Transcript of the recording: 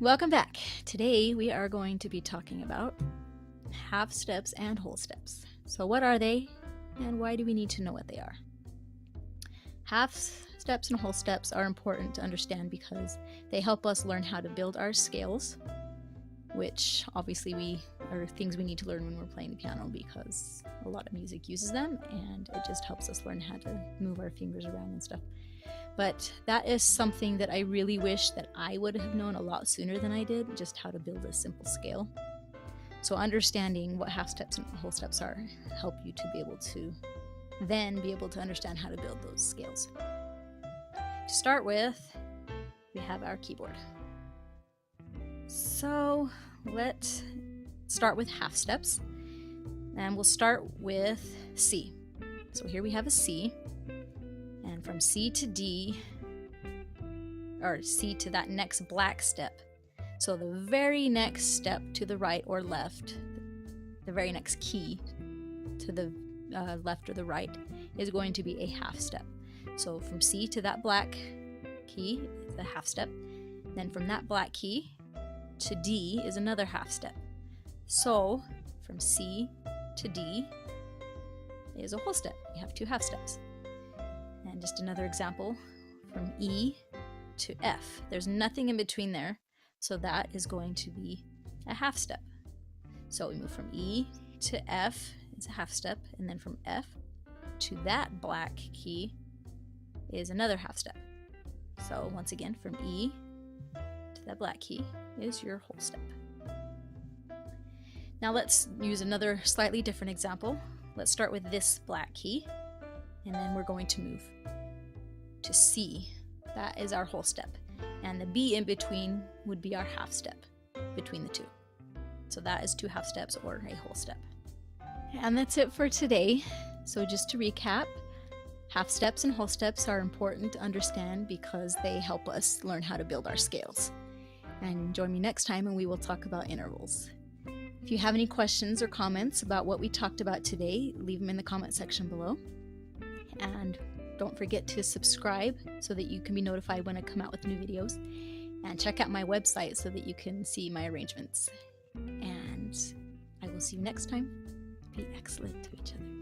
Welcome back. Today we are going to be talking about half steps and whole steps. So what are they and why do we need to know what they are? Half steps and whole steps are important to understand because they help us learn how to build our scales, which obviously are things we need to learn when we're playing the piano because a lot of music uses them, and it just helps us learn how to move our fingers around and stuff. But that is something that I really wish that I would have known a lot sooner than I did, just how to build a simple scale. So understanding what half steps and whole steps are help you to be able to understand how to build those scales. To start with, we have our keyboard. So let's start with half steps, and we'll start with C. So here we have a C, and from C to D, or C to that next black step, so the very next step to the right or left, the very next key to the left or the right is going to be a half step. So from C to that black key is a half step, then from that black key to D is another half step. So from C to D is a whole step. We have two half steps. And just another example, from E to F. There's nothing in between there, so that is going to be a half step. So we move from E to F, it's a half step, and then from F to that black key is another half step. So once again, from E to that black key is your whole step. Now let's use another slightly different example. Let's start with this black key, and then we're going to move to C. That is our whole step. And the B in between would be our half step between the two. So that is two half steps or a whole step. And that's it for today. So just to recap, half steps and whole steps are important to understand because they help us learn how to build our scales. And join me next time and we will talk about intervals. If you have any questions or comments about what we talked about today, leave them in the comment section below. And don't forget to subscribe so that you can be notified when I come out with new videos. And check out my website so that you can see my arrangements. And I will see you next time. Be excellent to each other.